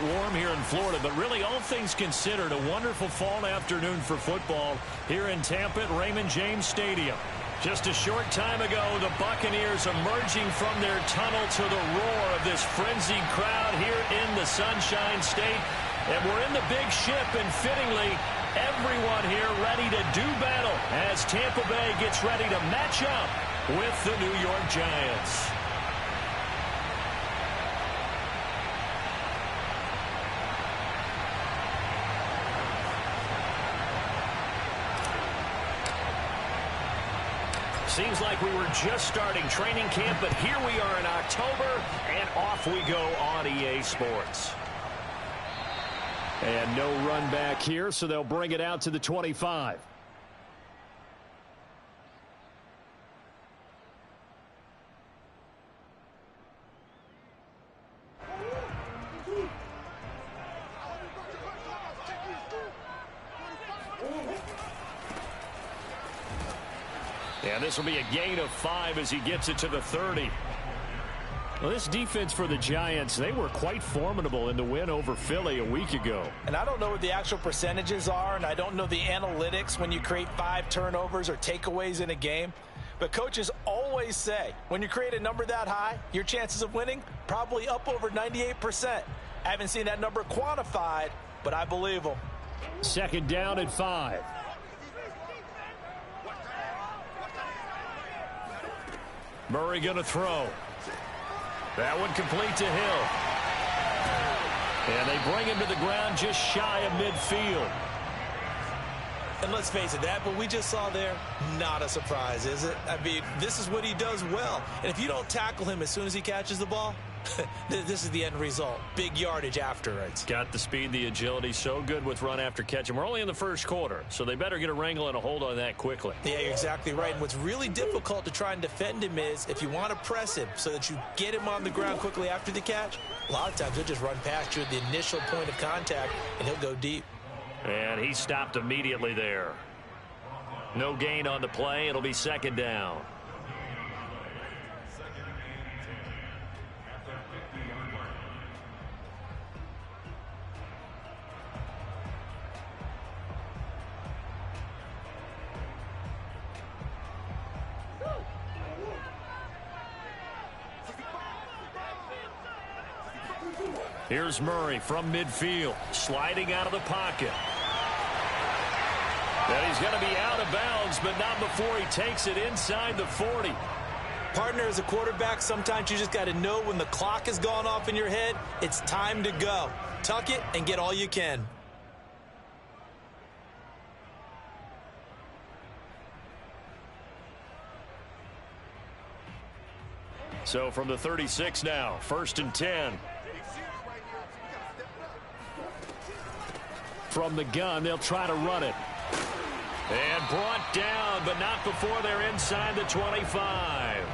warm here in Florida, but really all things considered, a wonderful fall afternoon for football here in Tampa at Raymond James Stadium. Just a short time ago, the Buccaneers emerging from their tunnel to the roar of this frenzied crowd here in the Sunshine State. And we're in the big ship, and fittingly, everyone here ready to do battle as Tampa Bay gets ready to match up with the New York Giants. Seems like we were just starting training camp, but here we are in October, and off we go on EA Sports. And no run back here, so they'll bring it out to the 25. And this will be a gain of 5 as he gets it to the 30. Well, this defense for the Giants, they were quite formidable in the win over Philly a week ago. And I don't know what the actual percentages are, and I don't know the analytics when you create 5 turnovers or takeaways in a game. But coaches always say, when you create a number that high, your chances of winning probably up over 98%. I haven't seen that number quantified, but I believe them. Second down at 5. Murray going to throw. That one complete to Hill. And they bring him to the ground just shy of midfield. And let's face it, that what we just saw there, not a surprise, is it? I mean, this is what he does well. And if you don't tackle him as soon as he catches the ball, this is the end result. Big yardage afterwards. Got the speed, the agility, so good with run after catch. And we're only in the first quarter, so they better get a wrangle and a hold on that quickly. Yeah, you're exactly right. And what's really difficult to try and defend him is if you want to press him so that you get him on the ground quickly after the catch, a lot of times he'll just run past you at the initial point of contact, and he'll go deep. And he stopped immediately there. No gain on the play. It'll be second down. Here's Murray from midfield, sliding out of the pocket. And he's going to be out of bounds, but not before he takes it inside the 40. Partner, as a quarterback, sometimes you just got to know when the clock has gone off in your head, it's time to go. Tuck it and get all you can. So from the 36 now, 1st and 10. From the gun, they'll try to run it. And brought down, but not before they're inside the 25.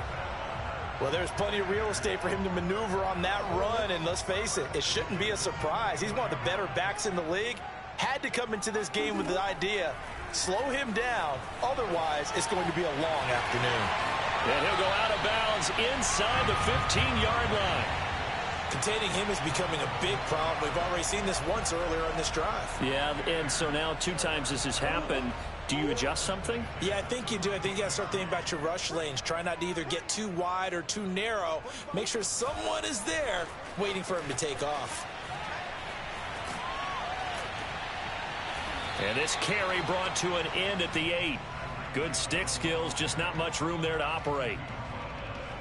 Well, there's plenty of real estate for him to maneuver on that run, and let's face it, it shouldn't be a surprise. He's one of the better backs in the league. Had to come into this game with the idea, slow him down, otherwise it's going to be a long afternoon. And he'll go out of bounds inside the 15-yard line. Containing him is becoming a big problem. We've already seen this once earlier on this drive. Yeah, and so now 2 times this has happened. Do you adjust something? Yeah, I think you do. I think you got to start thinking about your rush lanes. Try not to either get too wide or too narrow. Make sure someone is there waiting for him to take off. And this carry brought to an end at the 8. Good stick skills, just not much room there to operate.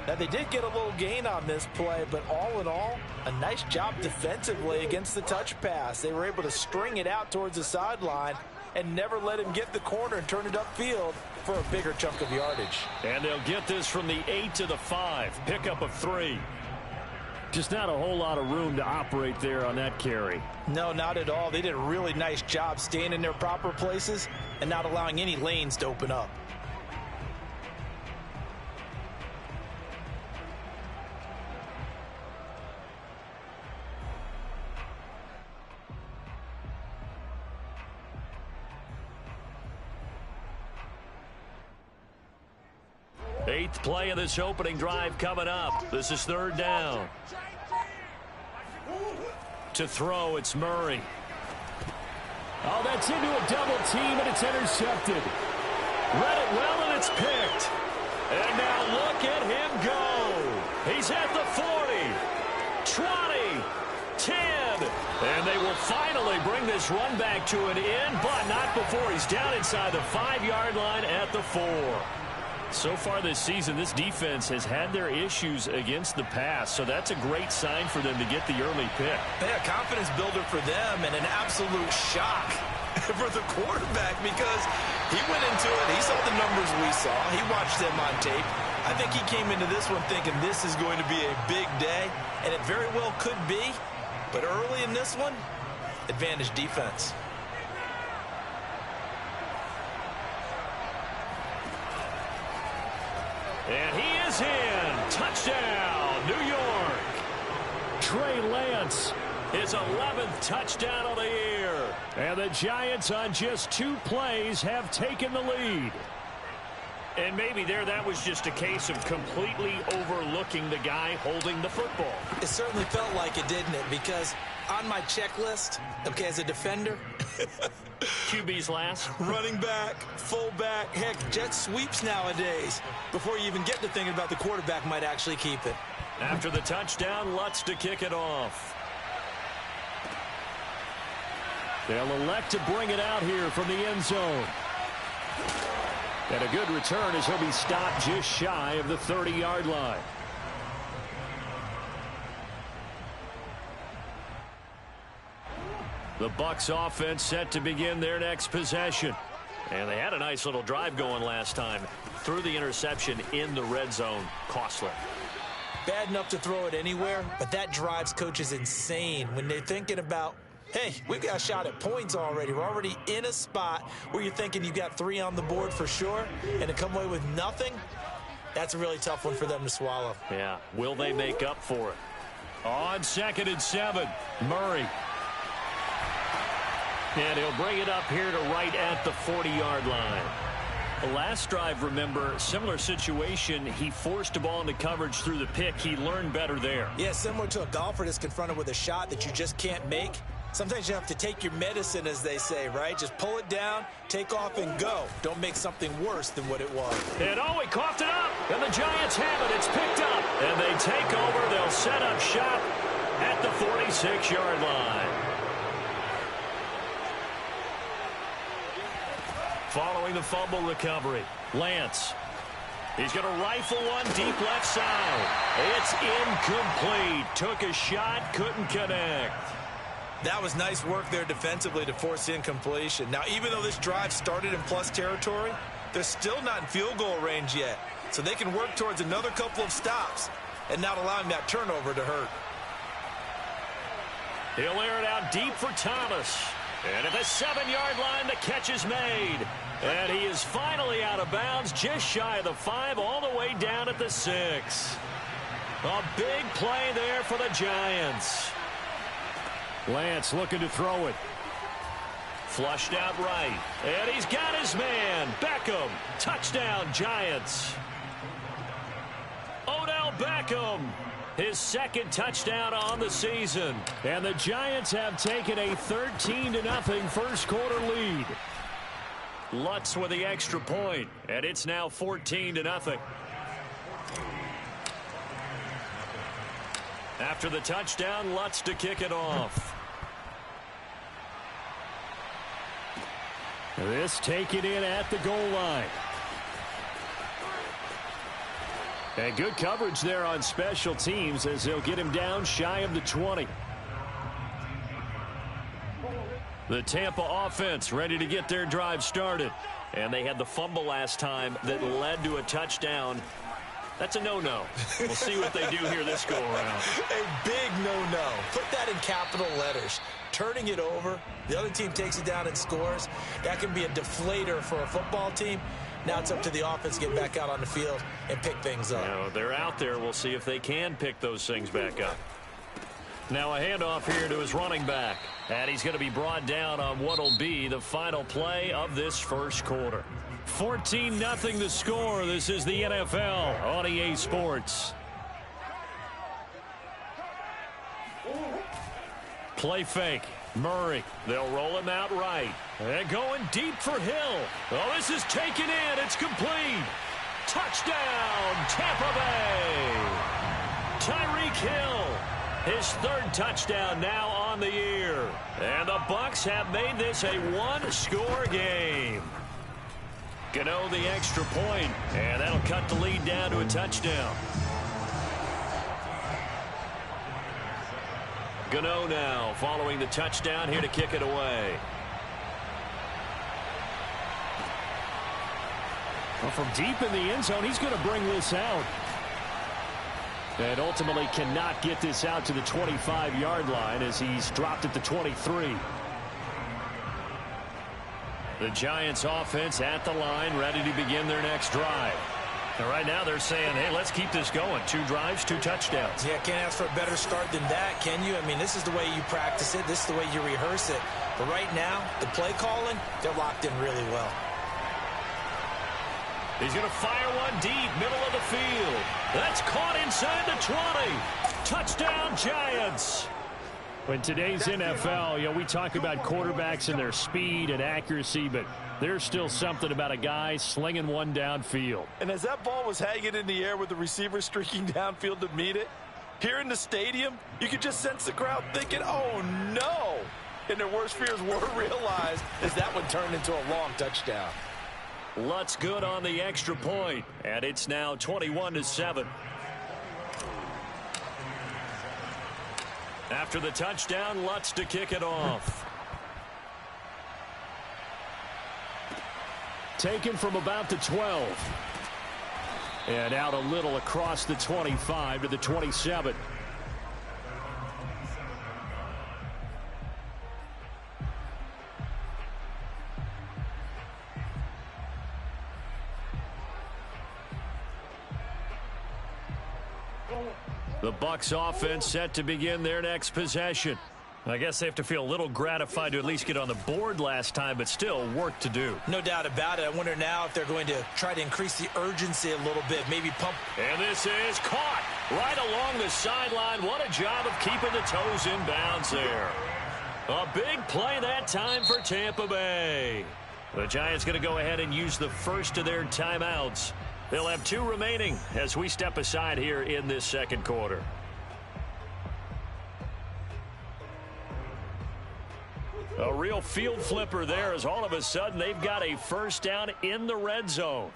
Now, they did get a little gain on this play, but all in all, a nice job defensively against the touch pass. They were able to string it out towards the sideline and never let him get the corner and turn it upfield for a bigger chunk of yardage. And they'll get this from the 8 to the 5. Pickup of 3. Just not a whole lot of room to operate there on that carry. No, not at all. They did a really nice job staying in their proper places and not allowing any lanes to open up. Eighth play of this opening drive coming up. This is 3rd down. To throw, it's Murray. Oh, that's into a double team, and it's intercepted. Read it well, and it's picked. And now look at him go. He's at the 40, 20, 10. And they will finally bring this run back to an end, but not before he's down inside the 5-yard line at the 4. So far this season, this defense has had their issues against the pass, so that's a great sign for them to get the early pick. Yeah, confidence builder for them and an absolute shock for the quarterback because he went into it. He saw the numbers we saw. He watched them on tape. I think he came into this one thinking this is going to be a big day, and it very well could be. But early in this one, advantage defense. And he is in. Touchdown, New York. Trey Lance, his 11th touchdown of the year. And the Giants on just 2 plays have taken the lead. And maybe that was just a case of completely overlooking the guy holding the football. It certainly felt like it, didn't it? Because on my checklist, okay, as a defender, QB's last. running back, fullback, heck, jet sweeps nowadays. Before you even get to thinking about the quarterback might actually keep it. After the touchdown, Lutz to kick it off. They'll elect to bring it out here from the end zone. And a good return as he'll be stopped just shy of the 30-yard line. The Bucs offense set to begin their next possession. And they had a nice little drive going last time. Threw the interception in the red zone. Costly. Bad enough to throw it anywhere, but that drives coaches insane when they're thinking about, hey, we've got a shot at points already. We're already in a spot where you're thinking you got 3 on the board for sure, and to come away with nothing, that's a really tough one for them to swallow. Yeah, will they make up for it? On 2nd and 7, Murray. And he'll bring it up here to right at the 40-yard line. The last drive, remember, similar situation. He forced a ball into coverage through the pick. He learned better there. Yeah, similar to a golfer that's confronted with a shot that you just can't make. Sometimes you have to take your medicine, as they say, right? Just pull it down, take off, and go. Don't make something worse than what it was. And he coughed it up. And the Giants have it. It's picked up. And they take over. They'll set up shop at the 46-yard line. Following the fumble recovery, Lance. He's going to rifle one deep left side. It's incomplete. Took a shot, couldn't connect. That was nice work there defensively to force incompletion. Now, even though this drive started in plus territory, they're still not in field goal range yet. So they can work towards another couple of stops and not allowing that turnover to hurt. He'll air it out deep for Thomas. And at the 7-yard line, the catch is made. And he is finally out of bounds, just shy of the 5, all the way down at the 6. A big play there for the Giants. Lance looking to throw it. Flushed out right. And he's got his man. Beckham. Touchdown, Giants. Odell Beckham. His 2nd touchdown on the season. And the Giants have taken a 13-0 first quarter lead. Lutz with the extra point, and it's now 14-0. After the touchdown, Lutz to kick it off. This taken in at the goal line. And good coverage there on special teams as they'll get him down shy of the 20. The Tampa offense ready to get their drive started. And they had the fumble last time that led to a touchdown. That's a no-no. We'll see what they do here this go-around. A big no-no. Put that in capital letters. Turning it over, the other team takes it down and scores. That can be a deflator for a football team. Now it's up to the offense to get back out on the field and pick things up. You know, they're out there. We'll see if they can pick those things back up. Now a handoff here to his running back. And he's going to be brought down on what will be the final play of this first quarter. 14-0 the score. This is the NFL on EA Sports. Play fake. Murray. They'll roll him out right. And going deep for Hill. Oh, this is taken in. It's complete. Touchdown, Tampa Bay. Tyreek Hill. His third touchdown now on the year. And the Bucs have made this a one-score game. Gano the extra point. And that'll cut the lead down to a touchdown. Gano now following the touchdown here to kick it away. Well, from deep in the end zone, he's going to bring this out. And ultimately cannot get this out to the 25-yard line as he's dropped at the 23. The Giants offense at the line, ready to begin their next drive. And right now they're saying, hey, let's keep this going. 2 drives, 2 touchdowns. Yeah, can't ask for a better start than that, can you? I mean, this is the way you practice it. This is the way you rehearse it. But right now, the play calling, they're locked in really well. He's going to fire one deep, middle of the field. That's caught inside the 20. Touchdown, Giants. In today's NFL, we talk about quarterbacks and their speed and accuracy, but there's still something about a guy slinging one downfield. And as that ball was hanging in the air with the receiver streaking downfield to meet it, here in the stadium, you could just sense the crowd thinking, oh, no. And their worst fears were realized as that one turned into a long touchdown. Lutz good on the extra point, and it's now 21-7. After the touchdown, Lutz to kick it off. Taken from about the 12. And out a little across the 25 to the 27. The Bucs offense set to begin their next possession. I guess they have to feel a little gratified to at least get on the board last time, but still work to do. No doubt about it. I wonder now if they're going to try to increase the urgency a little bit, maybe pump. And this is caught right along the sideline. What a job of keeping the toes in bounds there. A big play that time for Tampa Bay. The Giants going to go ahead and use the first of their timeouts. They'll have 2 remaining as we step aside here in this second quarter. A real field flipper there as all of a sudden they've got a first down in the red zone.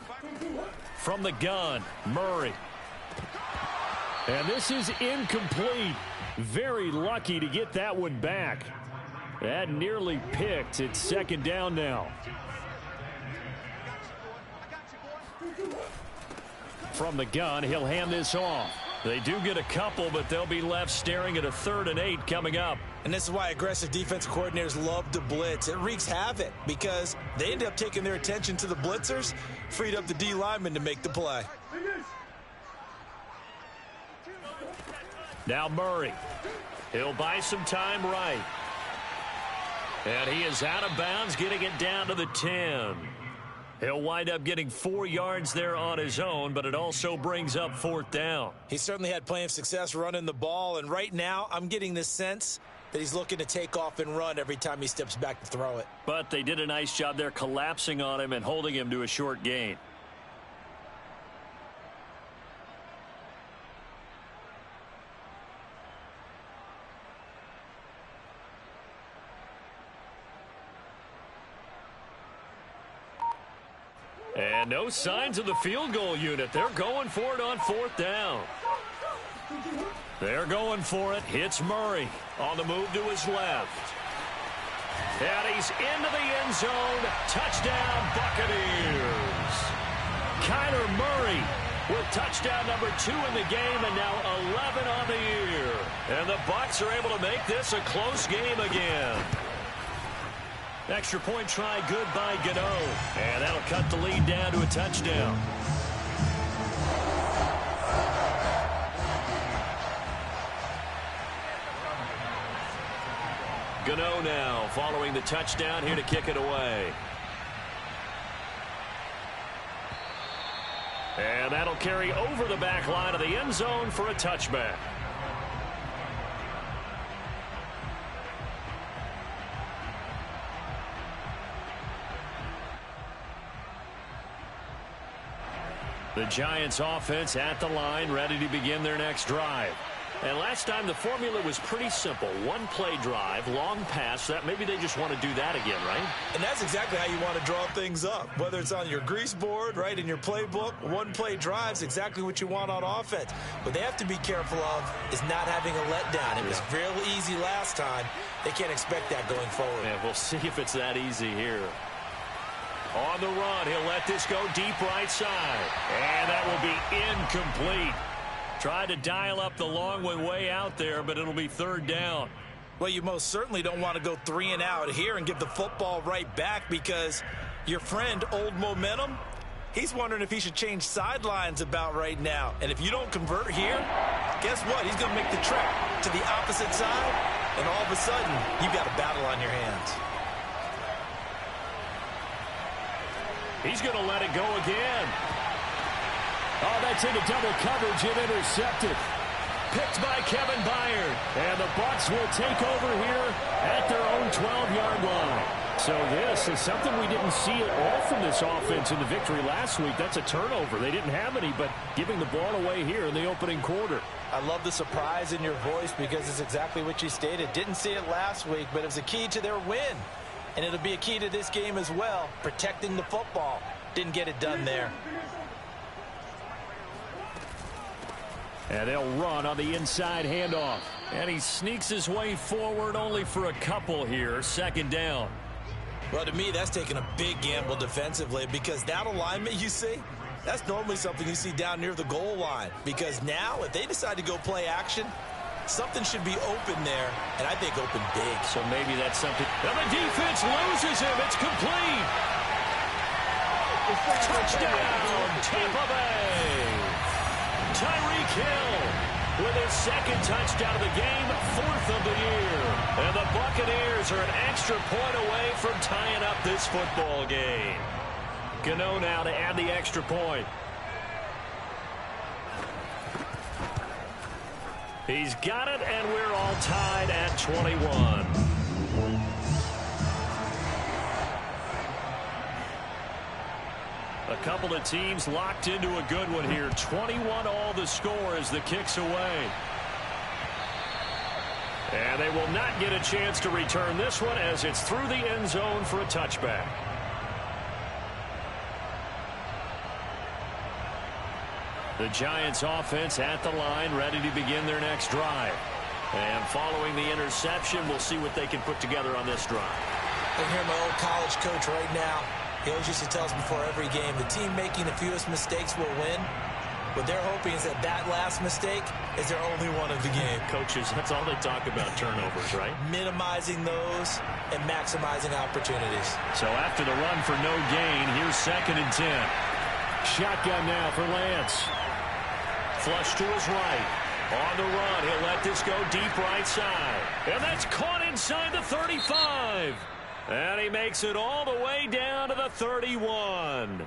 From the gun, Murray. And this is incomplete. Very lucky to get that one back. That nearly picked. It's second down now. From the gun, he'll hand this off. They do get a couple, but they'll be left staring at a 3rd and 8 coming up. And this is why aggressive defensive coordinators love to blitz. It wreaks havoc because they end up taking their attention to the blitzers, freed up the D lineman to make the play. Now Murray. He'll buy some time right. And he is out of bounds, getting it down to the 10. He'll wind up getting 4 yards there on his own, but it also brings up 4th down. He certainly had plenty of success running the ball, and right now I'm getting this sense that he's looking to take off and run every time he steps back to throw it. But they did a nice job there collapsing on him and holding him to a short gain. And no signs of the field goal unit. They're going for it on 4th down. They're going for it. Hits Murray on the move to his left. And he's into the end zone. Touchdown, Buccaneers. Kyler Murray with touchdown number 2 in the game and now 11 on the year. And the Bucs are able to make this a close game again. Extra point try good by Gano. And that'll cut the lead down to a touchdown. Gano now following the touchdown here to kick it away. And that'll carry over the back line of the end zone for a touchback. The Giants offense at the line, ready to begin their next drive. And last time the formula was pretty simple. One play drive, long pass. That maybe they just want to do that again, right? And that's exactly how you want to draw things up. Whether it's on your grease board, right, in your playbook, one play drives exactly what you want on offense. What they have to be careful of is not having a letdown. It was real easy last time. They can't expect that going forward. Yeah, we'll see if it's that easy here. On the run, he'll let this go deep right side. And that will be incomplete. Tried to dial up the long one way out there, but it'll be third down. Well, you most certainly don't want to go 3 and out here and give the football right back, because your friend, Old Momentum, he's wondering if he should change sidelines about right now. And if you don't convert here, guess what? He's going to make the trek to the opposite side, and all of a sudden, you've got a battle on your hands. He's going to let it go again. Oh, that's into double coverage and intercepted. Picked by Kevin Byard. And the Bucs will take over here at their own 12-yard line. So this is something we didn't see at all from this offense in the victory last week. That's a turnover. They didn't have any, but giving the ball away here in the opening quarter. I love the surprise in your voice, because it's exactly what you stated. Didn't see it last week, but it was a key to their win. And it'll be a key to this game as well, protecting the football. Didn't get it done there. And they'll run on the inside handoff. And he sneaks his way forward only for a couple here. Second down. Well, to me, that's taking a big gamble defensively, because that alignment you see, that's normally something you see down near the goal line. Because now, if they decide to go play action, something should be open there, and I think open big. So maybe that's something. And the defense loses him. It's complete. Touchdown, Tampa Bay. Tyreek Hill with his second touchdown of the game, 4th of the year. And the Buccaneers are an extra point away from tying up this football game. Gano now to add the extra point. He's got it, and we're all tied at 21. A couple of teams locked into a good one here. 21 all the score as the kick's away. And they will not get a chance to return this one, as it's through the end zone for a touchback. The Giants offense at the line, ready to begin their next drive. And following the interception, we'll see what they can put together on this drive. I can hear my old college coach right now. He always used to tell us before every game, the team making the fewest mistakes will win. What they're hoping is that that last mistake is their only one of the game. Coaches, that's all they talk about, turnovers, right? Minimizing those and maximizing opportunities. So after the run for no gain, here's 2nd and 10. Shotgun now for Lance. Flush to his right. On the run, he'll let this go deep right side. And that's caught inside the 35. And he makes it all the way down to the 31.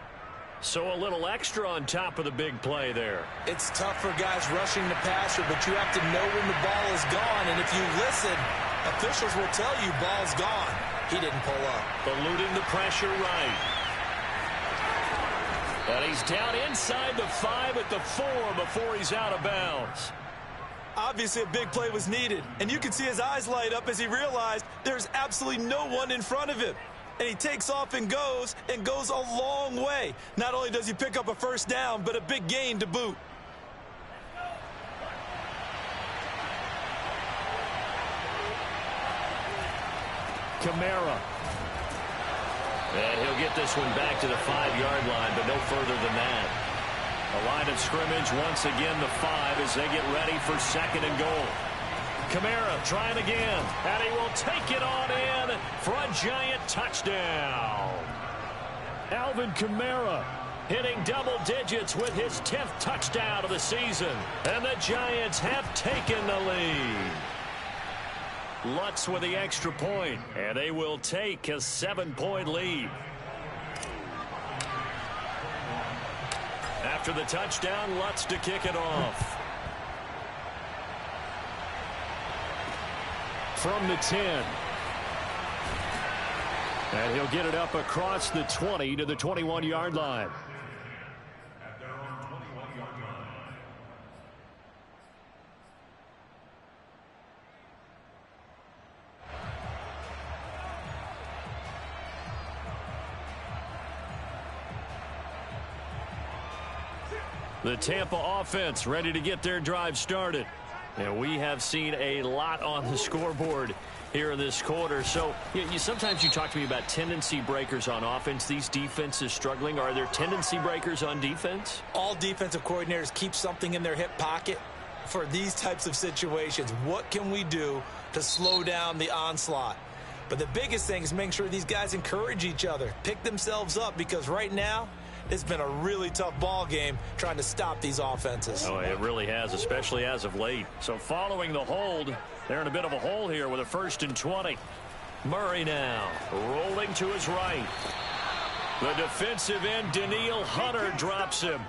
So a little extra on top of the big play there. It's tough for guys rushing the passer, but you have to know when the ball is gone. And if you listen, officials will tell you ball's gone. He didn't pull up. Eluding the pressure right. And he's down inside the 5 at the 4 before he's out of bounds. Obviously, a big play was needed, and you can see his eyes light up as he realized there's absolutely no one in front of him. And he takes off and goes a long way. Not only does he pick up a first down, but a big gain to boot. Kamara. And he'll get this one back to the 5-yard line, but no further than that. A line of scrimmage, once again the 5 as they get ready for 2nd and goal. Kamara trying again, and he will take it on in for a giant touchdown. Alvin Kamara hitting double digits with his 10th touchdown of the season. And the Giants have taken the lead. Lutz with the extra point, and they will take a 7-point lead. After the touchdown, Lutz to kick it off. From the 10. And he'll get it up across the 20 to the 21-yard line. The Tampa offense ready to get their drive started. And we have seen a lot on the scoreboard here in this quarter. So sometimes you talk to me about tendency breakers on offense. These defenses struggling. Are there tendency breakers on defense? All defensive coordinators keep something in their hip pocket for these types of situations. What can we do to slow down the onslaught? But the biggest thing is making sure these guys encourage each other, pick themselves up, because right now it's been a really tough ball game trying to stop these offenses. Oh, it really has, especially as of late. So following the hold, they're in a bit of a hole here with a 1st and 20. Murray now rolling to his right. The defensive end, Danielle Hunter, drops him.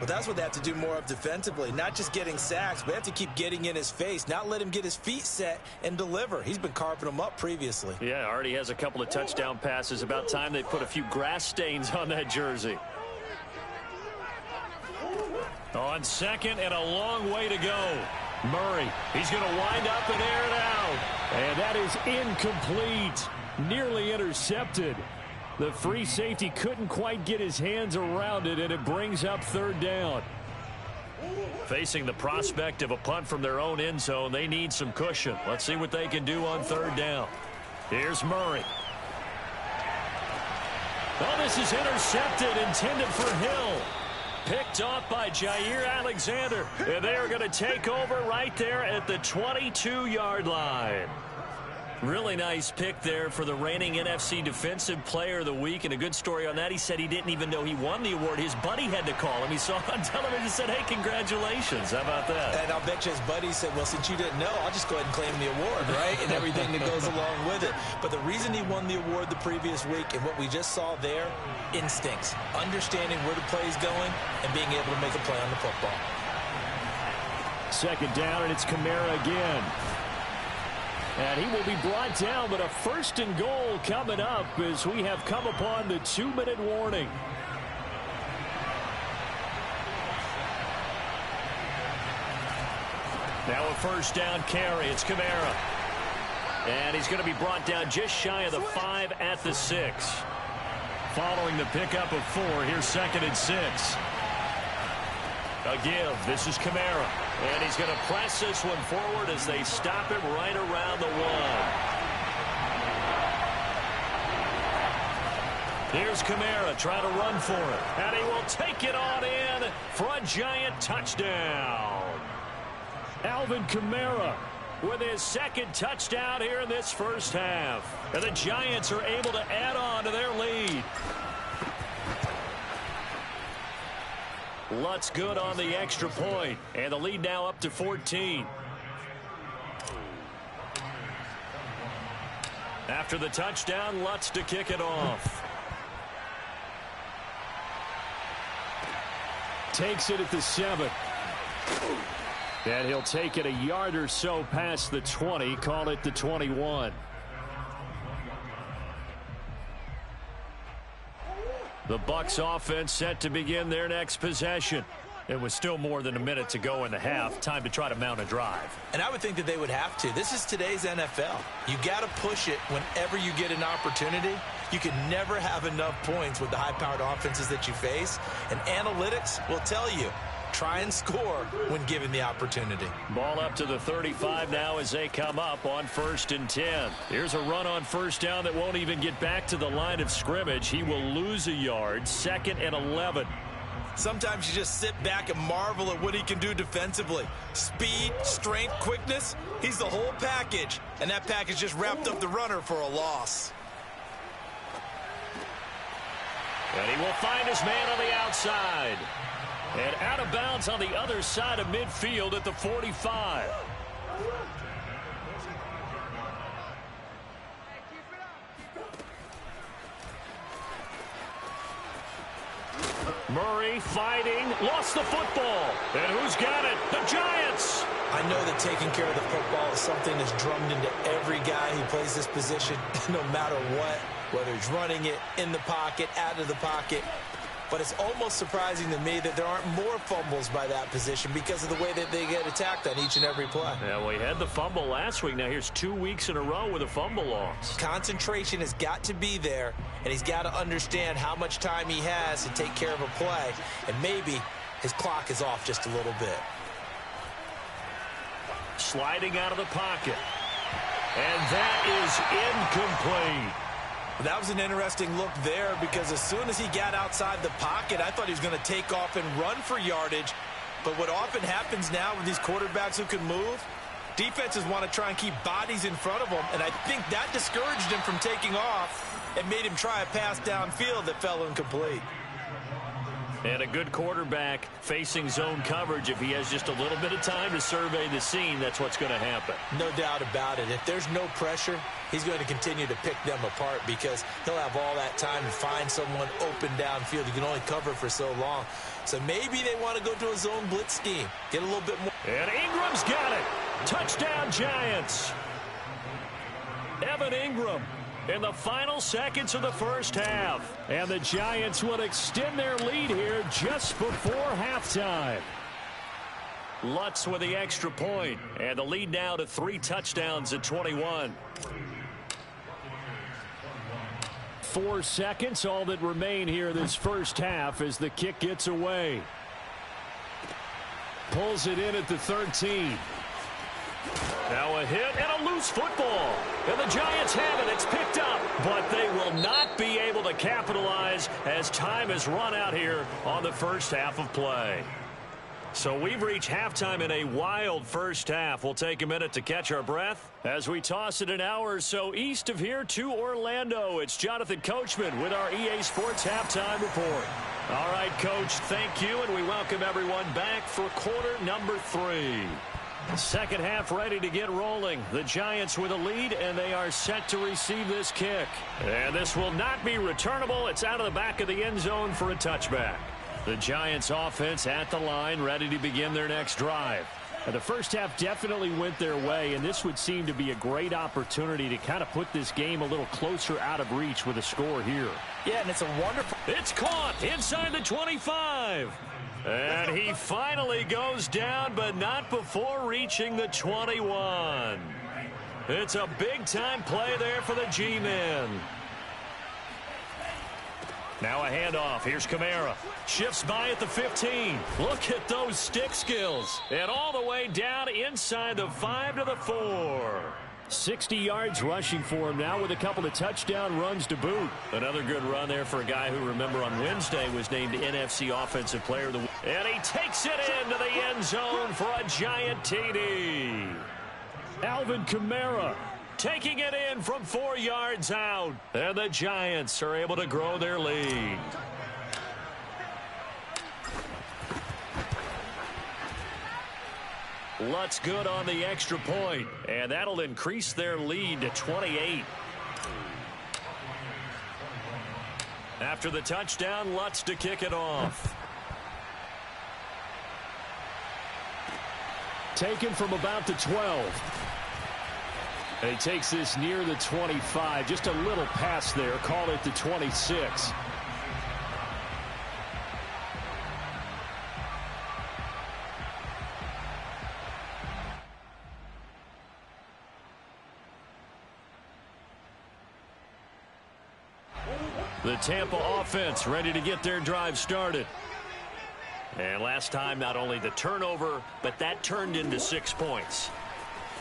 But that's what they have to do more of defensively, not just getting sacks, but they have to keep getting in his face, not let him get his feet set and deliver. He's been carving them up previously. Yeah, already has a couple of touchdown passes. About time they put a few grass stains on that jersey. On 2nd and a long way to go. Murray, he's going to wind up and air it out. And that is incomplete. Nearly intercepted. The free safety couldn't quite get his hands around it, and it brings up 3rd down. Facing the prospect of a punt from their own end zone, they need some cushion. Let's see what they can do on 3rd down. Here's Murray. Oh, this is intercepted, intended for Hill. Picked off by Jair Alexander. And they are going to take over right there at the 22-yard line. Really nice pick there for the reigning NFC Defensive Player of the Week. And a good story on that. He said he didn't even know he won the award. His buddy had to call him. He saw on television and said, hey, congratulations. How about that? And I'll bet you his buddy said, well, since you didn't know, I'll just go ahead and claim the award, right? And everything that goes along with it. But the reason he won the award the previous week and what we just saw there, instincts, understanding where the play is going and being able to make a play on the football. 2nd down, and it's Kamara again. And he will be brought down, but a 1st and goal coming up as we have come upon the 2-minute warning. Now a 1st down carry. It's Kamara. And he's going to be brought down just shy of the 5 at the 6. Following the pickup of 4, here's 2nd and 6. A give. This is Kamara. And he's going to press this one forward as they stop him right around the 1. Here's Kamara trying to run for it. And he will take it on in for a giant touchdown. Alvin Kamara with his 2nd touchdown here in this 1st half. And the Giants are able to add on to their lead. Lutz good on the extra point, and the lead now up to 14. After the touchdown, Lutz to kick it off. Takes it at the 7. And he'll take it a yard or so past the 20, call it the 21. The Bucs offense set to begin their next possession. It was still more than a minute to go in the half. Time to try to mount a drive. And I would think that they would have to. This is today's NFL. You got to push it whenever you get an opportunity. You can never have enough points with the high-powered offenses that you face. And analytics will tell you, try and score when given the opportunity. Ball up to the 35 now as they come up on 1st and 10. Here's a run on 1st down that won't even get back to the line of scrimmage. He will lose a yard. 2nd and 11. Sometimes you just sit back and marvel at what he can do defensively. Speed, strength, quickness, he's the whole package. And that package just wrapped up the runner for a loss. And he will find his man on the outside. And out of bounds on the other side of midfield at the 45. Murray fighting, lost the football. And who's got it? The Giants. I know that taking care of the football is something that's drummed into every guy who plays this position, no matter what, whether he's running it, in the pocket, out of the pocket. But it's almost surprising to me that there aren't more fumbles by that position because of the way that they get attacked on each and every play. Yeah, we had the fumble last week. Now here's 2 weeks in a row with a fumble loss. Concentration has got to be there, and he's got to understand how much time he has to take care of a play. And maybe his clock is off just a little bit. Sliding out of the pocket. And that is incomplete. That was an interesting look there because as soon as he got outside the pocket, I thought he was going to take off and run for yardage. But what often happens now with these quarterbacks who can move, defenses want to try and keep bodies in front of them, and I think that discouraged him from taking off and made him try a pass downfield that fell incomplete. And a good quarterback facing zone coverage, if he has just a little bit of time to survey the scene, that's what's going to happen. No doubt about it. If there's no pressure, he's going to continue to pick them apart because he'll have all that time to find someone open downfield. He can only cover for so long. So maybe they want to go to a zone blitz scheme, get a little bit more. And Ingram's got it. Touchdown, Giants. Evan Ingram in the final seconds of the first half. And the Giants will extend their lead here just before halftime. Lutz with the extra point, and the lead now to 3 touchdowns at 21. 4 seconds, all that remain here this first half as the kick gets away. Pulls it in at the 13. Now a hit and a loose football. And the Giants have it. It's picked up. But they will not be able to capitalize as time has run out here on the first half of play. So we've reached halftime in a wild first half. We'll take a minute to catch our breath as we toss it an hour or so east of here to Orlando. It's Jonathan Coachman with our EA Sports Halftime Report. All right, Coach, thank you, and we welcome everyone back for quarter number 3. Second half ready to get rolling. The Giants with a lead, and they are set to receive this kick. And this will not be returnable. It's out of the back of the end zone for a touchback. The Giants offense at the line, ready to begin their next drive. Now, the first half definitely went their way, and this would seem to be a great opportunity to kind of put this game a little closer out of reach with a score here. Yeah, and it's a wonderful. It's caught inside the 25. And he finally goes down, but not before reaching the 21. It's a big-time play there for the G-men. Now a handoff. Here's Kamara. Shifts by at the 15. Look at those stick skills. And all the way down inside the 5 to the 4. 60 yards rushing for him now with a couple of touchdown runs to boot. Another good run there for a guy who, remember, on Wednesday was named NFC Offensive Player of the Week. And he takes it into the end zone for a giant TD. Alvin Kamara taking it in from 4 yards out. And the Giants are able to grow their lead. Lutz good on the extra point, and that'll increase their lead to 28. After the touchdown, Lutz to kick it off. Taken from about the 12. And he takes this near the 25. Just a little pass there. Call it the 26. The Tampa offense ready to get their drive started. And last time, not only the turnover, but that turned into 6 points.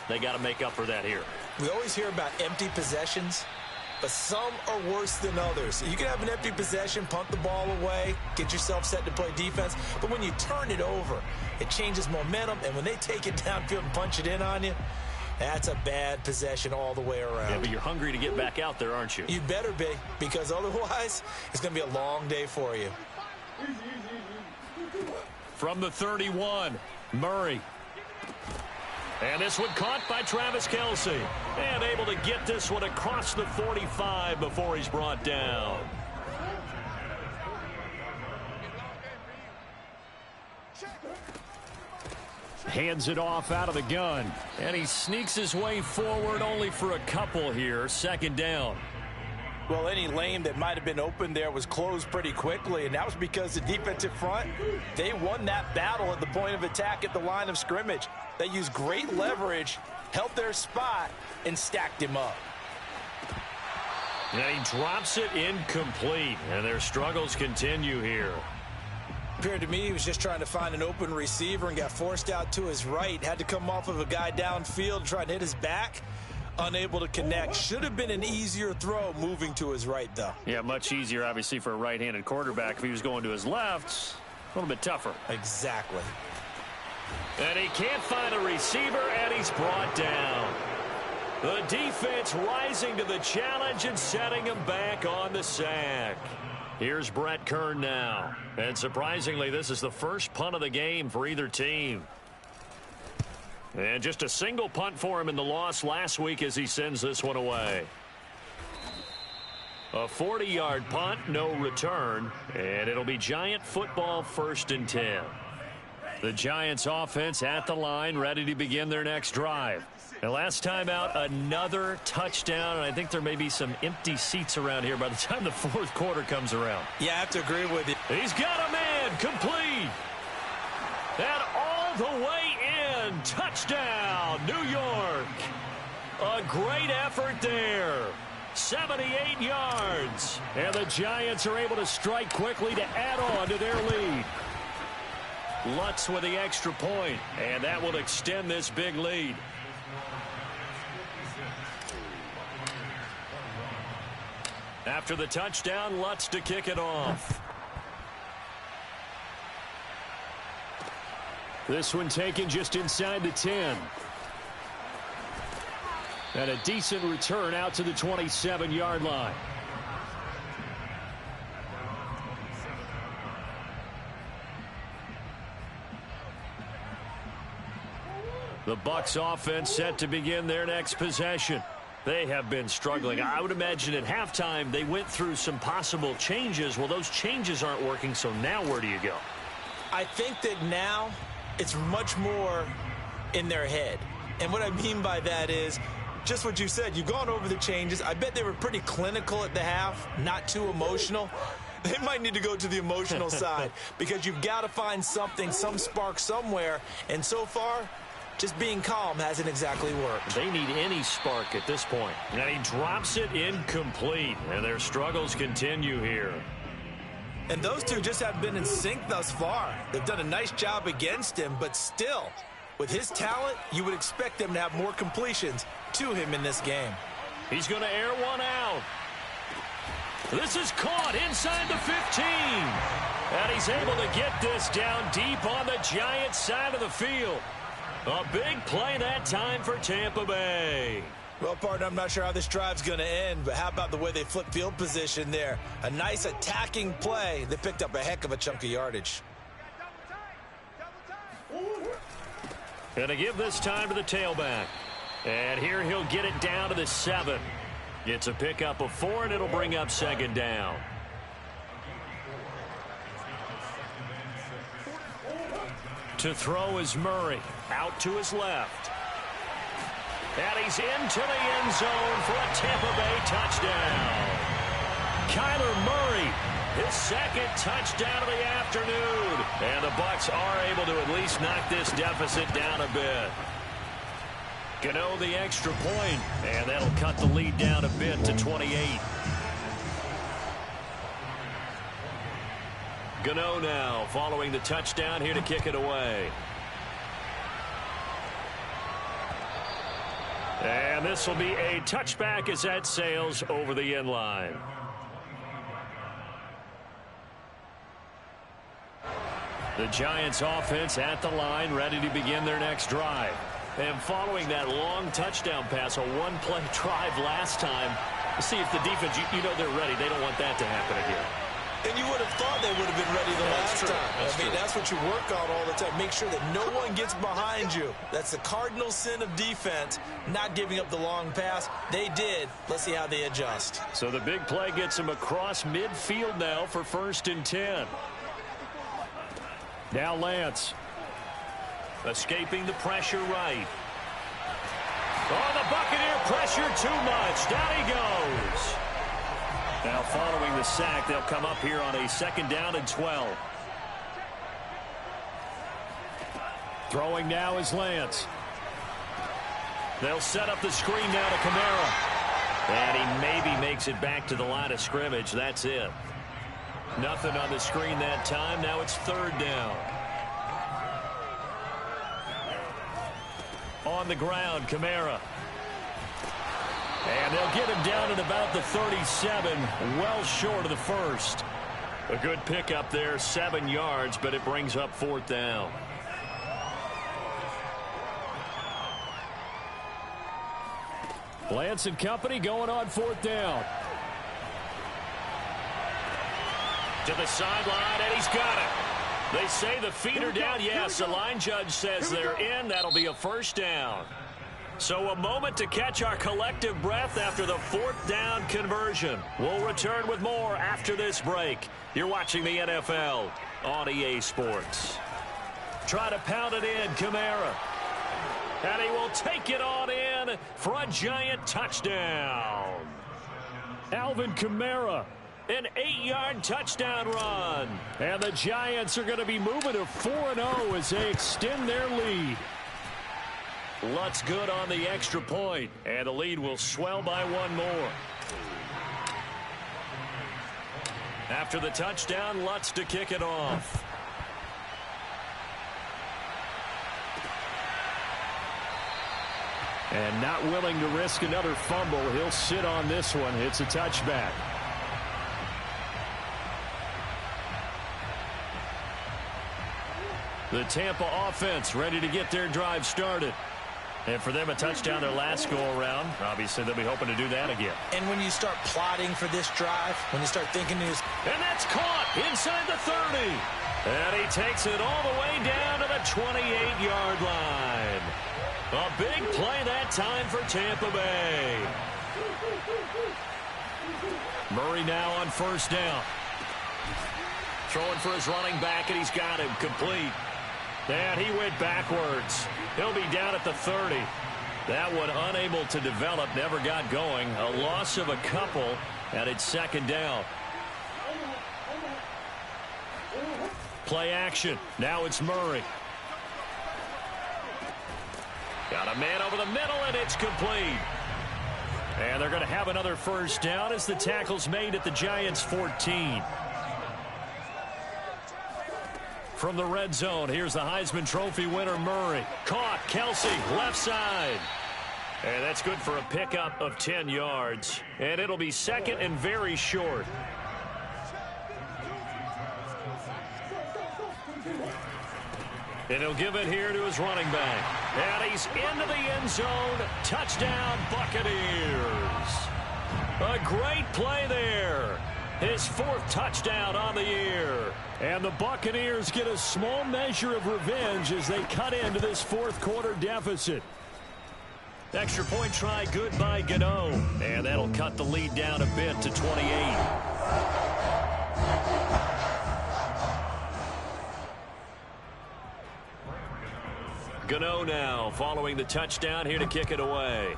They got to make up for that here. We always hear about empty possessions, but some are worse than others. You can have an empty possession, punt the ball away, get yourself set to play defense, but when you turn it over, it changes momentum, and when they take it downfield and punch it in on you, that's a bad possession all the way around. Yeah, but you're hungry to get back out there, aren't you? You better be, because otherwise, it's going to be a long day for you. From the 31, Murray. And this one caught by Travis Kelce. And able to get this one across the 45 before he's brought down. Hands it off out of the gun. And he sneaks his way forward only for a couple here. Second down. Well, any lane that might have been open there was closed pretty quickly, and that was because the defensive front, they won that battle at the point of attack at the line of scrimmage. They used great leverage, held their spot, and stacked him up. And he drops it incomplete, and their struggles continue here. Appeared to me he was just trying to find an open receiver and got forced out to his right. Had to come off of a guy downfield, try to hit his back. Unable to connect. Should have been an easier throw moving to his right, though. Yeah, much easier, obviously, for a right-handed quarterback. If he was going to his left, a little bit tougher. Exactly. And he can't find a receiver, and he's brought down. The defense rising to the challenge and setting him back on the sack. Here's Brett Kern now. And surprisingly, this is the first punt of the game for either team. And just a single punt for him in the loss last week as he sends this one away. A 40-yard punt, no return, and it'll be Giant football 1st and 10. The Giants offense at the line, ready to begin their next drive. And last time out, another touchdown, and I think there may be some empty seats around here by the time the 4th quarter comes around. Yeah, I have to agree with you. He's got a man, complete. And all the way in, touchdown, New York. A great effort there. 78 yards. And the Giants are able to strike quickly to add on to their lead. Lutz with the extra point, and that will extend this big lead. After the touchdown, Lutz to kick it off. This one taken just inside the 10. And a decent return out to the 27-yard line. The Bucs offense set to begin their next possession. They have been struggling. I would imagine at halftime they went through some possible changes. Well, those changes aren't working, so now where do you go? I think that now it's much more in their head. And what I mean by that is just what you said. You've gone over the changes. I bet they were pretty clinical at the half, not too emotional. They might need to go to the emotional side because you've got to find something, some spark somewhere. And so far, just being calm hasn't exactly worked. They need any spark at this point. And he drops it incomplete. And their struggles continue here. And those two just haven't been in sync thus far. They've done a nice job against him, but still, with his talent, you would expect them to have more completions to him in this game. He's going to air one out. This is caught inside the 15. And he's able to get this down deep on the Giants side of the field. A big play that time for Tampa Bay. Well, partner, I'm not sure how this drive's going to end, but how about the way they flip field position there? A nice attacking play. They picked up a heck of a chunk of yardage. Going to give this time to the tailback. And here he'll get it down to the 7. It's a pickup of 4, and it'll bring up 2nd down. To throw is Murray. Out to his left. And he's into the end zone for a Tampa Bay touchdown. Kyler Murray, his 2nd touchdown of the afternoon. And the Bucs are able to at least knock this deficit down a bit. Gano the extra point, and that'll cut the lead down a bit to 28. Gano now following the touchdown here to kick it away. And this will be a touchback as that sails over the end line. The Giants offense at the line, ready to begin their next drive. And following that long touchdown pass, a one-play drive last time, see if the defense, you know they're ready. They don't want that to happen again. And you would have thought they would have been ready the last time. That's what you work on all the time. Make sure that no one gets behind you. That's the cardinal sin of defense, not giving up the long pass. They did. Let's see how they adjust. So the big play gets him across midfield now for 1st and 10. Now Lance. Escaping the pressure right. Oh, the Buccaneer pressure too much. Down he goes. Now following the sack, they'll come up here on a 2nd down and 12. Throwing now is Lance. They'll set up the screen now to Kamara. And he maybe makes it back to the line of scrimmage. That's it. Nothing on the screen that time. Now it's third down. On the ground, Kamara. And they'll get him down at about the 37, well short of the first. A good pickup there, 7 yards, but it brings up fourth down. Lance and company going on fourth down. To the sideline, and he's got it. They say the feet are down. Yes, the line judge says they're in. That'll be a first down. So a moment to catch our collective breath after the fourth down conversion. We'll return with more after this break. You're watching the NFL on EA Sports. Try to pound it in, Kamara. And he will take it on in for a giant touchdown. Alvin Kamara. An 8-yard touchdown run. And the Giants are going to be moving to 4-0 as they extend their lead. Lutz good on the extra point, and the lead will swell by one more. After the touchdown, Lutz to kick it off. And not willing to risk another fumble. He'll sit on this one. It's a touchback. The Tampa offense ready to get their drive started. And for them, a touchdown their last go-around. Obviously, they'll be hoping to do that again. And when you start plotting for this drive, when you start thinking is, and that's caught inside the 30. And he takes it all the way down to the 28-yard line. A big play that time for Tampa Bay. Murray now on first down. Throwing for his running back, and he's got him complete. And he went backwards. He'll be down at the 30. That one unable to develop, never got going. A loss of a couple, and it's second down. Play action. Now it's Murray. Got a man over the middle, and it's complete. And they're going to have another first down as the tackle's made at the Giants' 14. From the red zone, here's the Heisman Trophy winner, Murray. Caught, Kelsey, left side. And that's good for a pickup of 10 yards. And it'll be second and very short. And he'll give it here to his running back. And he's into the end zone. Touchdown, Buccaneers. A great play there. His fourth touchdown on the year. And the Buccaneers get a small measure of revenge as they cut into this fourth quarter deficit. Extra point try good by Gano. And that'll cut the lead down a bit to 28. Gano now following the touchdown here to kick it away.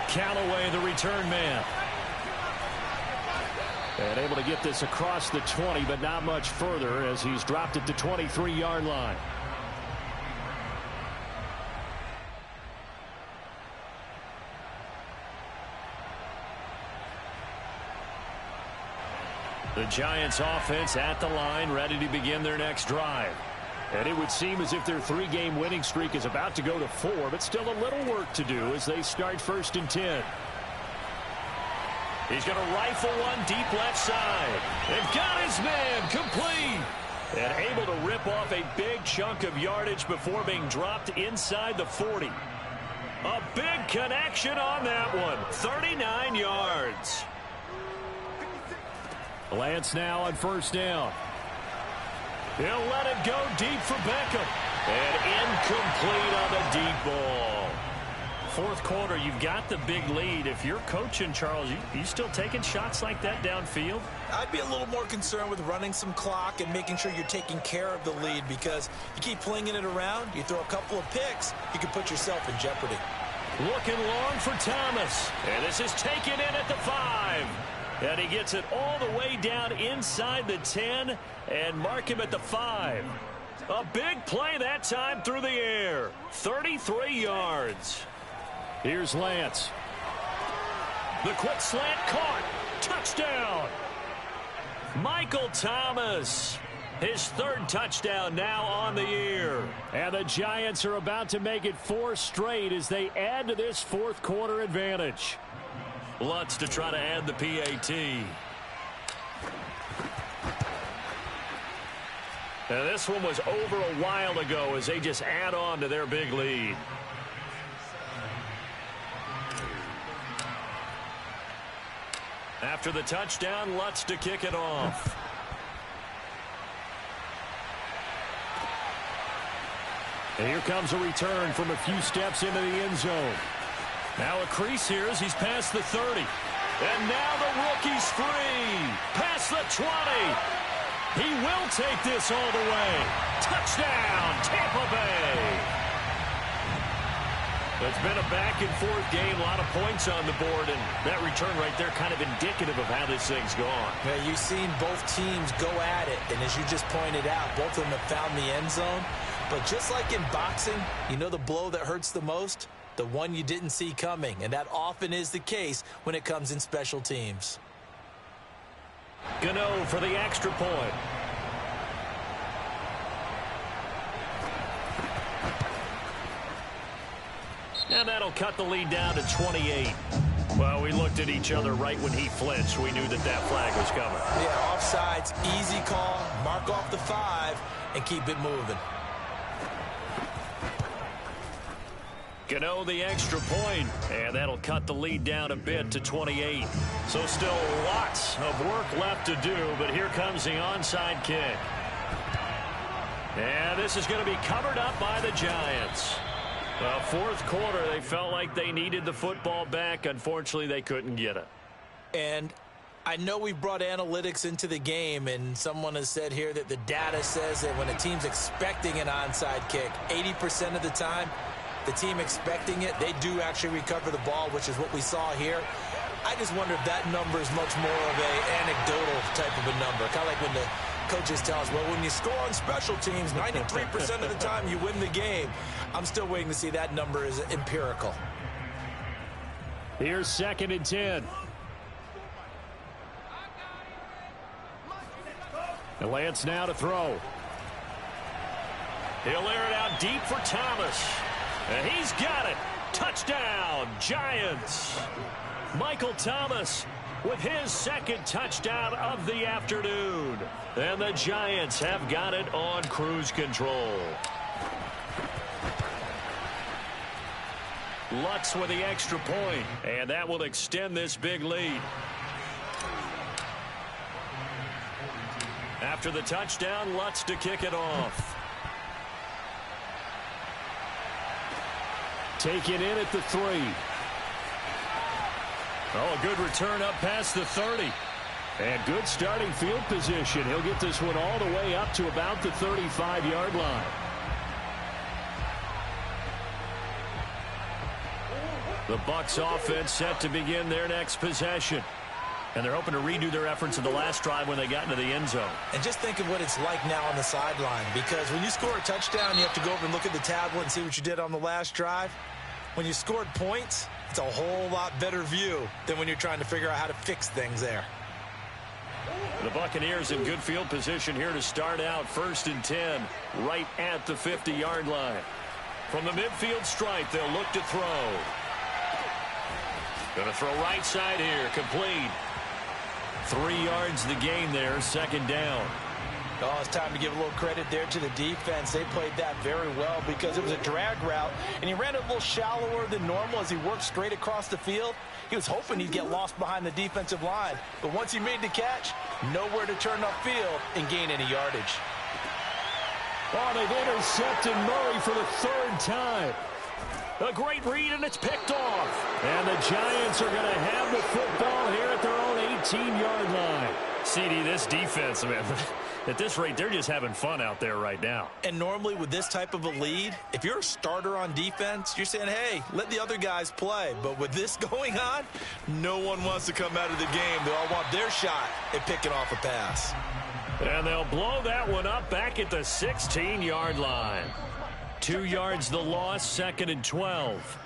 Callaway, the return man. And able to get this across the 20, but not much further as he's dropped it to 23-yard line. The Giants offense at the line, ready to begin their next drive. And it would seem as if their 3-game winning streak is about to go to 4, but still a little work to do as they start first and 10. He's going to rifle one deep left side. And got his man complete. And able to rip off a big chunk of yardage before being dropped inside the 40. A big connection on that one. 39 yards. Lance now on first down. He'll let it go deep for Beckham. And incomplete on the deep ball. Fourth quarter, you've got the big lead. If you're coaching, Charles, you still taking shots like that downfield? I'd be a little more concerned with running some clock and making sure you're taking care of the lead, because you keep flinging it around, you throw a couple of picks, you can put yourself in jeopardy. Looking long for Thomas. And this is taken in at the 5. And he gets it all the way down inside the 10 and mark him at the 5. A big play that time through the air. 33 yards. Here's Lance. The quick slant caught. Touchdown. Michael Thomas. His third touchdown now on the year. And the Giants are about to make it 4 straight as they add to this fourth quarter advantage. Lutz to try to add the PAT. Now this one was over a while ago as they just add on to their big lead. After the touchdown, Lutz to kick it off. And here comes a return from a few steps into the end zone. Now a crease here as he's past the 30. And now the rookie's free. Past the 20. He will take this all the way. Touchdown, Tampa Bay. It's been a back-and-forth game, a lot of points on the board, and that return right there kind of indicative of how this thing's gone. Yeah, you've seen both teams go at it, and as you just pointed out, both of them have found the end zone. But just like in boxing, you know the blow that hurts the most? The one you didn't see coming, and that often is the case when it comes in special teams. Gano for the extra point. And that'll cut the lead down to 28. Well, we looked at each other right when he flinched. We knew that that flag was coming. Yeah, offsides, easy call, mark off the 5, and keep it moving. Gano the extra point, and that'll cut the lead down a bit to 28. So still lots of work left to do, but here comes the onside kick. And this is going to be covered up by the Giants. Well, fourth quarter, they felt like they needed the football back. Unfortunately, they couldn't get it. And I know we brought analytics into the game, and someone has said here that the data says that when a team's expecting an onside kick, 80% of the time, the team expecting it, they do actually recover the ball, which is what we saw here. I just wonder if that number is much more of an anecdotal type of a number. Kind of like when the coaches tell us, well, when you score on special teams, 93% of the time you win the game. I'm still waiting to see that number is empirical. Here's 2nd and 10. And Lance now to throw. He'll air it out deep for Thomas. And he's got it. Touchdown, Giants. Michael Thomas with his 2nd touchdown of the afternoon. And the Giants have got it on cruise control. Lutz with the extra point, and that will extend this big lead. After the touchdown, Lutz to kick it off. Taken in at the 3. Oh, a good return up past the 30. And good starting field position. He'll get this one all the way up to about the 35-yard line. The Bucs offense set to begin their next possession. And they're hoping to redo their efforts in the last drive when they got into the end zone. And just think of what it's like now on the sideline, because when you score a touchdown, you have to go over and look at the tablet and see what you did on the last drive. When you scored points, it's a whole lot better view than when you're trying to figure out how to fix things there. The Buccaneers in good field position here to start out. 1st and 10, right at the 50-yard line. From the midfield stripe, they'll look to throw. Going to throw right side here, complete. 3 yards the gain there, 2nd down. Oh, it's time to give a little credit there to the defense. They played that very well because it was a drag route, and he ran it a little shallower than normal as he worked straight across the field. He was hoping he'd get lost behind the defensive line, but once he made the catch, nowhere to turn upfield and gain any yardage. Oh, they've intercepted Murray for the 3rd time. A great read, and it's picked off. And the Giants are going to have the football here at their own 18-yard line. CD, this defense, man, at this rate, they're just having fun out there right now. And normally with this type of a lead, if you're a starter on defense, you're saying, hey, let the other guys play. But with this going on, no one wants to come out of the game. They all want their shot at picking off a pass. And they'll blow that one up back at the 16-yard line. 2 yards the loss, 2nd and 12.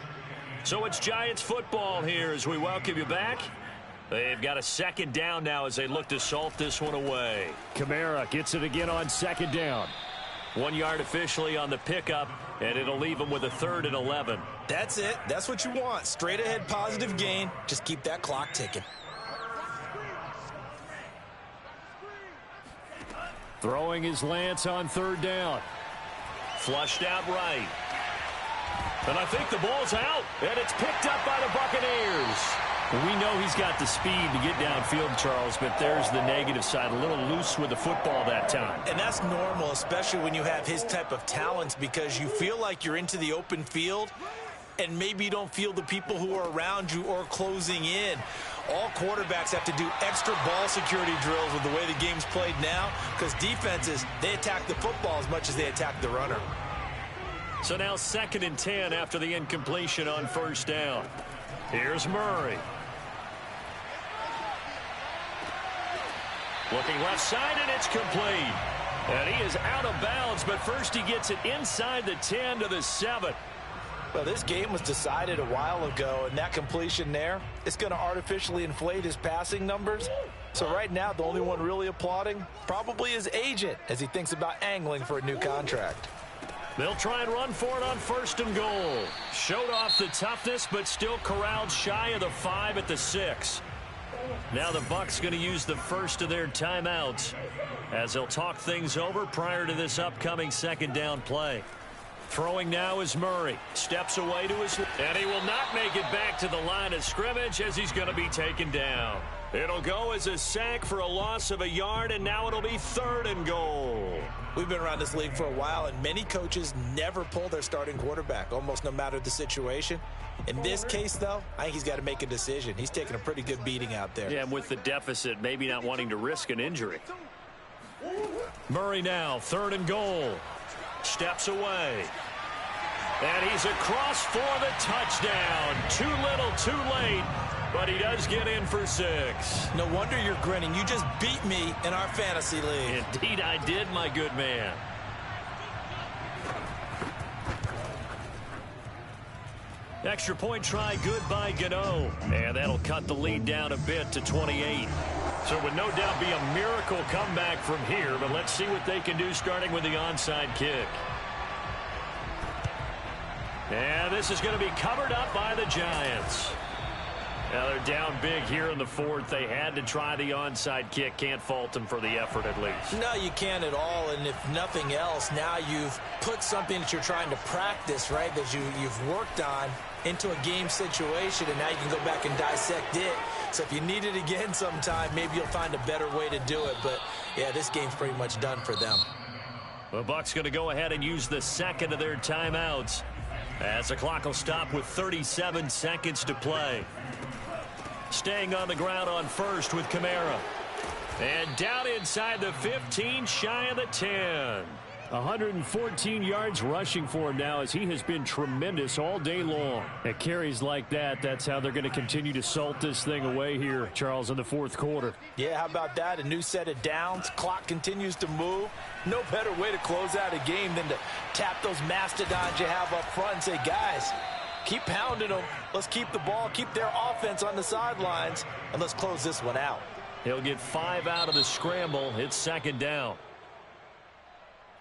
So it's Giants football here as we welcome you back. They've got a second down now as they look to salt this one away. Kamara gets it again on second down. 1 yard officially on the pickup, and it'll leave them with a 3rd and 11. That's it. That's what you want. Straight ahead positive gain. Just keep that clock ticking. Throwing his Lance on 3rd down. Flushed out right. And I think the ball's out, and it's picked up by the Buccaneers. We know he's got the speed to get downfield, Charles, but there's the negative side. A little loose with the football that time. And that's normal, especially when you have his type of talents, because you feel like you're into the open field, and maybe you don't feel the people who are around you or closing in. All quarterbacks have to do extra ball security drills with the way the game's played now, because defenses, they attack the football as much as they attack the runner. So now 2nd and 10 after the incompletion on 1st down. Here's Murray. Looking left side, and it's complete. And he is out of bounds, but first he gets it inside the 10 to the 7. Well, this game was decided a while ago, and that completion there, it's going to artificially inflate his passing numbers. So right now, the only one really applauding probably his agent as he thinks about angling for a new contract. They'll try and run for it on 1st and goal. Showed off the toughness, but still corralled shy of the 5 at the 6. Now the Bucs going to use the first of their timeouts as they'll talk things over prior to this upcoming 2nd down play. Throwing now is Murray. Steps away to his left, and he will not make it back to the line of scrimmage as he's going to be taken down. It'll go as a sack for a loss of a yard, and now it'll be 3rd and goal. We've been around this league for a while, and many coaches never pull their starting quarterback, almost no matter the situation. In this case, though, I think he's got to make a decision. He's taking a pretty good beating out there. Yeah, and with the deficit, maybe not wanting to risk an injury. Murray now, 3rd and goal. Steps away. And he's across for the touchdown. Too little, too late. But he does get in for 6. No wonder you're grinning. You just beat me in our fantasy league. Indeed I did, my good man. Extra point try good by Gano. And that'll cut the lead down a bit to 28. So it would no doubt be a miracle comeback from here. But let's see what they can do starting with the onside kick. And this is going to be covered up by the Giants. Now they're down big here in the 4th. They had to try the onside kick. Can't fault them for the effort at least. No, you can't at all. And if nothing else, now you've put something that you're trying to practice, right, that you've worked on into a game situation, and now you can go back and dissect it. So if you need it again sometime, maybe you'll find a better way to do it. But, yeah, this game's pretty much done for them. The Bucs going to go ahead and use the 2nd of their timeouts as the clock will stop with 37 seconds to play. Staying on the ground on 1st with Kamara. And down inside the 15, shy of the 10. 114 yards rushing for him now as he has been tremendous all day long. At carries like that, that's how they're going to continue to salt this thing away here, Charles, in the 4th quarter. Yeah, how about that? A new set of downs. Clock continues to move. No better way to close out a game than to tap those mastodons you have up front and say, guys, keep pounding them. Let's keep the ball, keep their offense on the sidelines, and let's close this one out. He'll get 5 out of the scramble. It's 2nd down.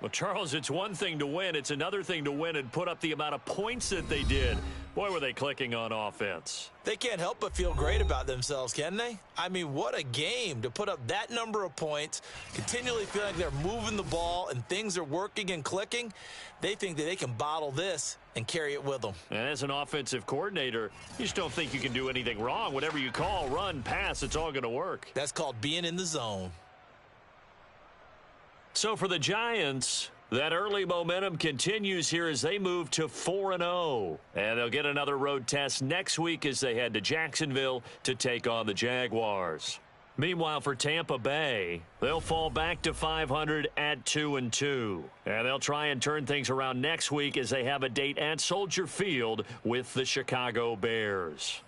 Well, Charles, it's one thing to win. It's another thing to win and put up the amount of points that they did. Boy, were they clicking on offense. They can't help but feel great about themselves, can they? I mean, what a game to put up that number of points, continually feel like they're moving the ball and things are working and clicking. They think that they can bottle this and carry it with them. And as an offensive coordinator, you just don't think you can do anything wrong. Whatever you call, run, pass, it's all going to work. That's called being in the zone. So for the Giants, that early momentum continues here as they move to 4-0. And they'll get another road test next week as they head to Jacksonville to take on the Jaguars. Meanwhile, for Tampa Bay, they'll fall back to 500 at 2-2. And they'll try and turn things around next week as they have a date at Soldier Field with the Chicago Bears.